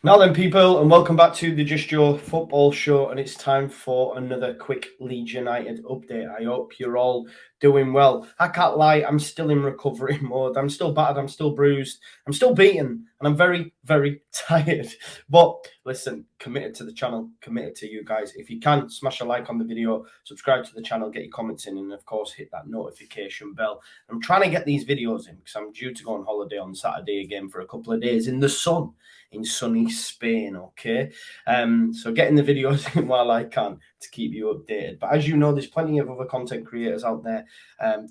Now then, people, and welcome back to the Just Joe football show, and it's time for another quick Leeds United update. I hope you're all doing well. I can't lie, I'm still in recovery mode. I'm still battered, I'm still bruised, I'm still beaten, and I'm very, very tired. But listen, committed to the channel, committed to you guys. If you can, smash a like on the video, subscribe to the channel, get your comments in, and of course, hit that notification bell. I'm trying to get these videos in because I'm due to go on holiday on Saturday again for a couple of days in the sun in sunny Spain, okay? So getting the videos in while I can to keep you updated. But as you know, there's plenty of other content creators out there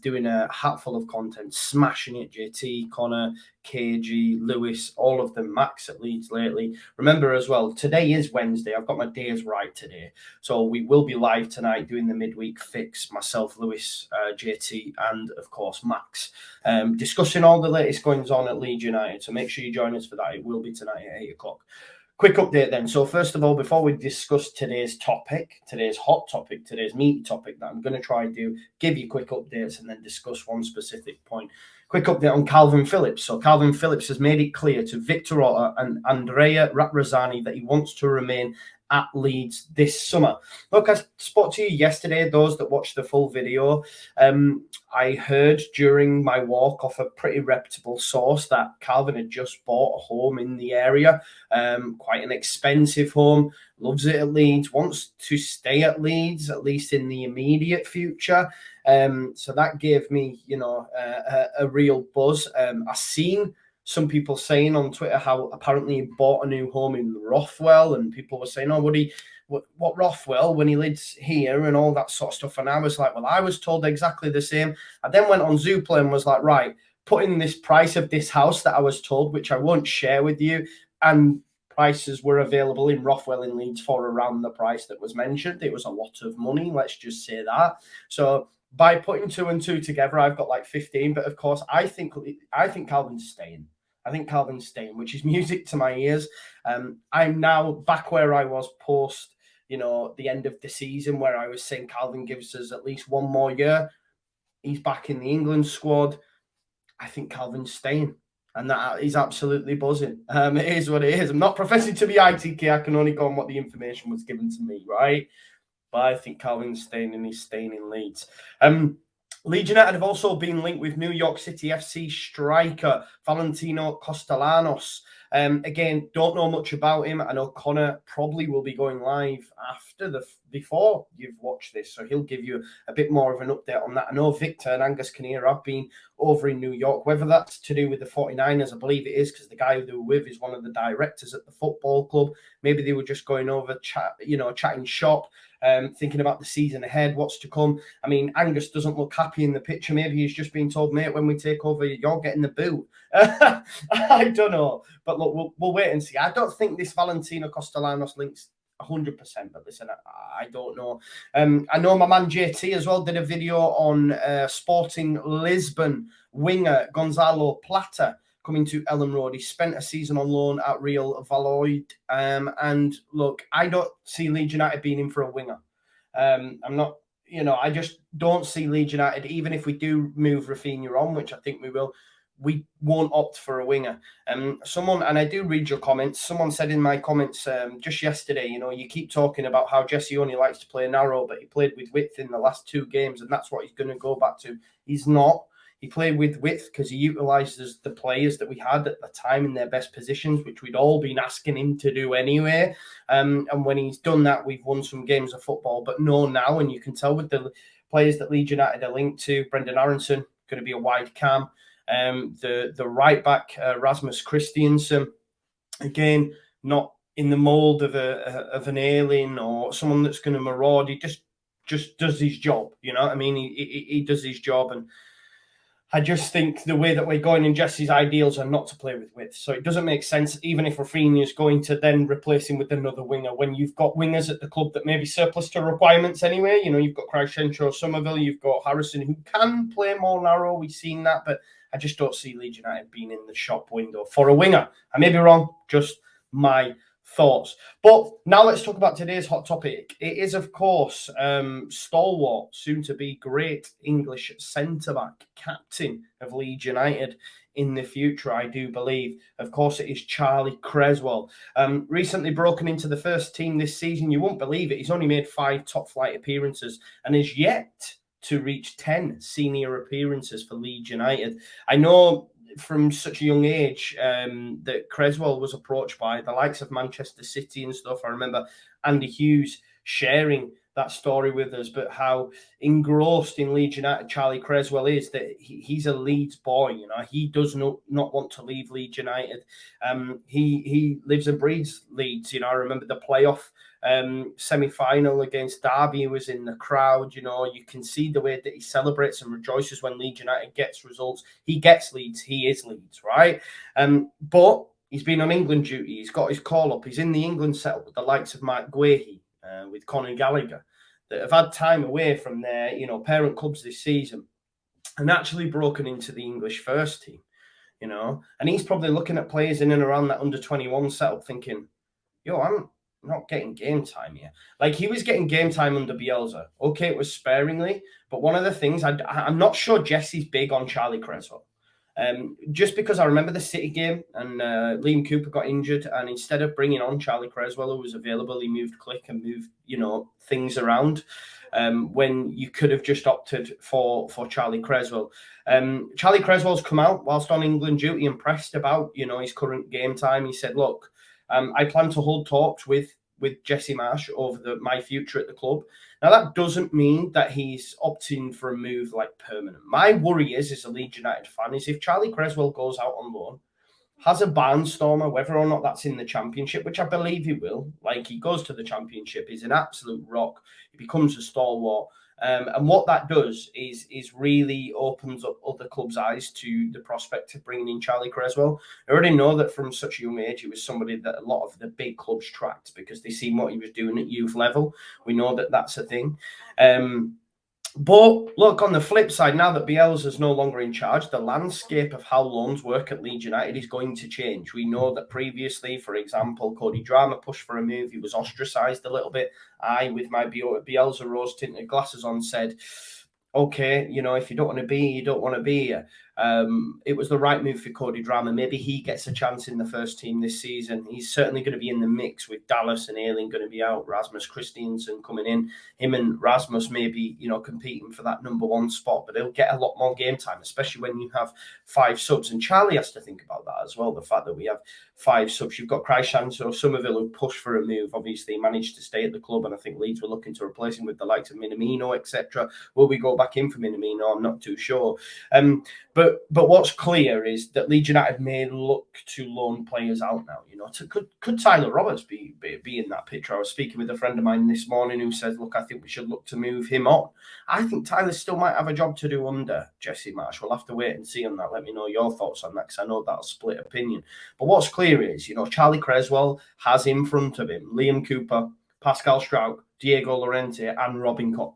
doing a hatful of content, smashing it. JT, Connor, KG, Lewis, all of them, Max at Leeds lately. Remember as well, today is Wednesday. I've got my days right today. So we will be live tonight doing the midweek fix, myself, Lewis, JT, and of course, Max, discussing all the latest goings on at Leeds United. So make sure you join us for that. It will be tonight at 8 o'clock. Quick update then. So first of all, before we discuss today's topic, today's hot topic, today's meaty topic that I'm going to try and do, give you quick updates and then discuss one specific point. Quick update on Calvin Phillips. So Calvin Phillips has made it clear to Victor Otta and Andrea Ratrazani that he wants to remain at Leeds this summer. Look, I spoke to you yesterday, those that watched the full video. I heard during my walk off a pretty reputable source that Calvin had just bought a home in the area, quite an expensive home, loves it at Leeds, wants to stay at Leeds, at least in the immediate future. So that gave me, a real buzz. I seen some people saying on Twitter how apparently he bought a new home in Rothwell, and people were saying, oh, what Rothwell when he lives here and all that sort of stuff. And I was like, well, I was told exactly the same. I then went on Zoopla and was like, right, put in this price of this house that I was told, which I won't share with you, and prices were available in Rothwell in Leeds for around the price that was mentioned. It was a lot of money, let's just say that. So by putting two and two together, I've got like 15. But of course, I think Calvin's staying. I think Calvin's staying, which is music to my ears. I'm now back where I was post, the end of the season, where I was saying Calvin gives us at least one more year. He's back in the England squad. I think Calvin's staying, and that is absolutely buzzing. It is what it is. I'm not professing to be ITK. I can only go on what the information was given to me, right? But I think Calvin's staying, and he's staying in Leeds. Leeds United have also been linked with New York City FC striker Valentino Castellanos. Again, don't know much about him. I know Connor probably will be going live before you've watched this, so he'll give you a bit more of an update on that. I know Victor and Angus Kinnear have been over in New York, whether that's to do with the 49ers, I believe it is, because the guy they were with is one of the directors at the football club. Maybe they were just going over chatting shop, thinking about the season ahead, what's to come. I mean, Angus doesn't look happy in the picture. Maybe he's just been told, mate, when we take over, you're getting the boot. I don't know. But look, we'll wait and see. I don't think this Valentino Castellanos links 100%, but listen, I don't know. I know my man JT as well did a video on Sporting Lisbon winger Gonzalo Plata coming to Ellen Road. He spent a season on loan at Real Valladolid. And look, I don't see Leeds United being in for a winger. I'm not, I just don't see Leeds United, even if we do move Rafinha on, which I think we will, we won't opt for a winger. And I do read your comments. Someone said in my comments just yesterday, you keep talking about how Jesse only likes to play narrow, but he played with width in the last 2 games, and that's what he's going to go back to. He's not. He played with width because he utilises the players that we had at the time in their best positions, which we'd all been asking him to do anyway. And when he's done that, we've won some games of football. But no, now, and you can tell with the players that Leeds United are linked to, Brendan Aronson, going to be a wide cam. The right back, Rasmus Christiansen, again, not in the mould of an alien or someone that's going to maraud. He just does his job, you know what I mean? He does his job, and I just think the way that we're going in Jesse's ideals are not to play with width. So it doesn't make sense, even if Rafinha is going to then replace him with another winger, when you've got wingers at the club that may be surplus to requirements anyway. You've got Crescendo, Somerville, you've got Harrison, who can play more narrow. We've seen that, but I just don't see Leeds United being in the shop window for a winger. I may be wrong, just my thoughts. But now let's talk about today's hot topic. It is, of course, stalwart, soon to be great English centre-back, captain of Leeds United in the future, I do believe. Of course, it is Charlie Cresswell. Recently broken into the first team this season. You won't believe it. He's only made 5 top-flight appearances and is yet to reach 10 senior appearances for Leeds United. I know from such a young age that Cresswell was approached by the likes of Manchester City and stuff. I remember Andy Hughes sharing that story with us, but how engrossed in Leeds United Charlie Cresswell is, that he's a Leeds boy. You know, he does not want to leave Leeds United. He lives and breathes Leeds. You know, I remember the playoff semi-final against Derby. He was in the crowd. You know, you can see the way that he celebrates and rejoices when Leeds United gets results. He gets Leeds. He is Leeds, right? But he's been on England duty. He's got his call up. He's in the England setup with the likes of Mike Guehi, with Conor Gallagher, that have had time away from their, you know, parent clubs this season and actually broken into the English first team, you know. And he's probably looking at players in and around that under-21 setup thinking, yo, I'm not getting game time here. Like, he was getting game time under Bielsa. Okay, it was sparingly, but one of the things, I'm not sure Jesse's big on Charlie Cresswell. Just because I remember the City game and Liam Cooper got injured, and instead of bringing on Charlie Cresswell, who was available, he moved Click and moved, you know, things around when you could have just opted for Charlie Cresswell. Charlie Cresswell's come out whilst on England duty and pressed about, you know, his current game time. He said, look, I plan to hold talks with Jesse Marsch over my future at the club. Now, that doesn't mean that he's opting for a move like permanent. My worry is, as a Leeds United fan, is if Charlie Cresswell goes out on loan, has a barnstormer, whether or not that's in the Championship, which I believe he will. Like, he goes to the Championship, he's an absolute rock. He becomes a stalwart. And what that does is really opens up other clubs' eyes to the prospect of bringing in Charlie Cresswell. I already know that from such a young age, he was somebody that a lot of the big clubs tracked because they seen what he was doing at youth level. We know that that's a thing. But look, on the flip side, now that Bielsa's no longer in charge, the landscape of how loans work at Leeds United is going to change. We know that previously, for example, Cody Drama pushed for a move. He was ostracised a little bit. I, with my Bielsa rose-tinted glasses on, said, okay, you know, if you don't want to be, you don't want to be here. It was the right move for Cody Drama. Maybe he gets a chance in the first team this season. He's certainly going to be in the mix with Dallas and Ayling going to be out, Rasmus Christiansen coming in. Him and Rasmus may be, you know, competing for that number 1 spot, but he'll get a lot more game time, especially when you have 5 subs. And Charlie has to think about that as well, the fact that we have 5 subs. You've got Kreishanso, Somerville, who pushed for a move. Obviously, he managed to stay at the club, and I think Leeds were looking to replace him with the likes of Minamino, etc. Will we go back in for Minamino? I'm not too sure. But what's clear is that Leeds United may look to loan players out now. You know, could Tyler Roberts be in that picture? I was speaking with a friend of mine this morning who says, look, I think we should look to move him on. I think Tyler still might have a job to do under Jesse Marsch. We'll have to wait and see on that. Let me know your thoughts on that, because I know that'll split opinion. But what's clear is, you know, Charlie Cresswell has in front of him Liam Cooper, Pascal Struijk, Diego Llorente and Robin Koch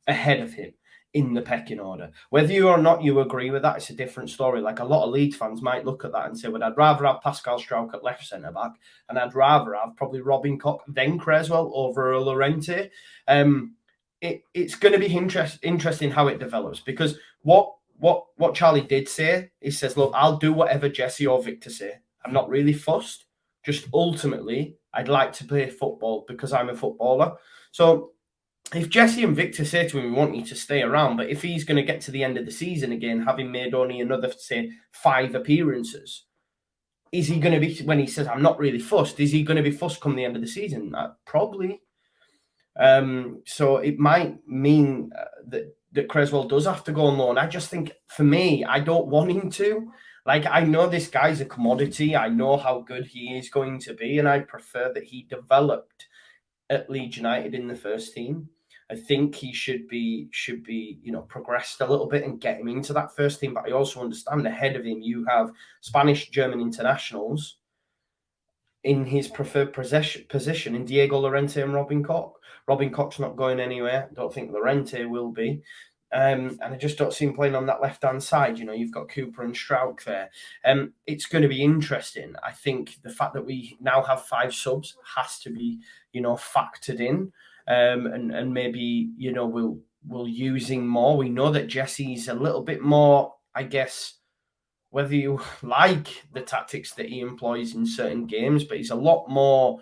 ahead of him in the pecking order. Whether you or not you agree with that, it's a different story. Like, a lot of Leeds fans might look at that and say, well, I'd rather have Pascal Struijk at left centre-back, and I'd rather have probably Robin Koch then Cresswell over a Llorente. It's going to be interesting how it develops, because what Charlie did say, he says, look, I'll do whatever Jesse or Victor say. I'm not really fussed. Just ultimately, I'd like to play football because I'm a footballer. So if Jesse and Victor say to him, we want you to stay around, but if he's going to get to the end of the season again, having made only another, say, 5 appearances, is he going to be, when he says, I'm not really fussed, is he going to be fussed come the end of the season? Probably. So it might mean that Cresswell does have to go on loan. I just think, for me, I don't want him to. Like, I know this guy's a commodity. I know how good he is going to be, and I prefer that he developed at Leeds United in the first team. I think he should be, you know, progressed a little bit and get him into that first team. But I also understand ahead of him, you have Spanish, German internationals in his preferred position in Diego Llorente and Robin Koch. Robin Koch's not going anywhere. I don't think Llorente will be. And I just don't see him playing on that left-hand side. You know, you've got Cooper and Struijk there. It's going to be interesting. I think the fact that we now have 5 subs has to be, you know, factored in. And maybe, you know, we'll using more. We know that Jesse's a little bit more, I guess, whether you like the tactics that he employs in certain games, but he's a lot more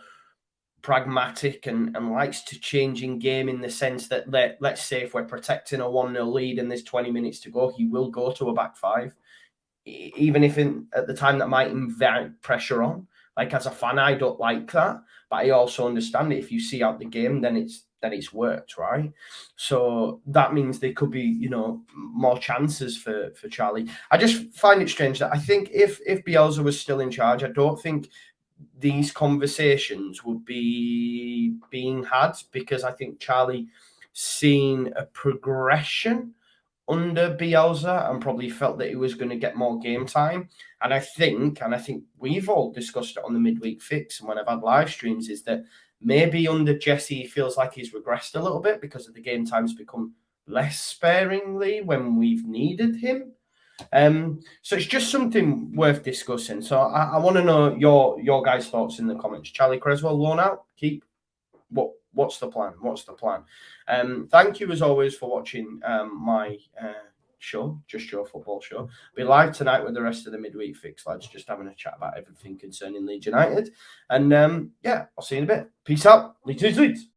pragmatic and likes to change in game in the sense that let's say if we're protecting a 1-0 lead and there's 20 minutes to go, he will go to a back five, even if at the time that might invite pressure on. Like, as a fan, I don't like that, but I also understand it. If you see out the game, then it's worked, right? So that means there could be, more chances for Charlie. I just find it strange that I think if Bielsa was still in charge, I don't think these conversations would be being had, because I think Charlie seen a progression under Bielsa and probably felt that he was going to get more game time. And I think we've all discussed it on the midweek fix and when I've had live streams, is that maybe under Jesse he feels like he's regressed a little bit because of the game time's become less sparingly when we've needed him. So it's just something worth discussing. So I want to know your guys' thoughts in the comments. Charlie Cresswell loan out, keep. What's the plan? What's the plan? Thank you as always for watching my show, Just Your Football Show. Be live tonight with the rest of the midweek fix, lads. Just having a chat about everything concerning Leeds United. And I'll see you in a bit. Peace out. Leeds.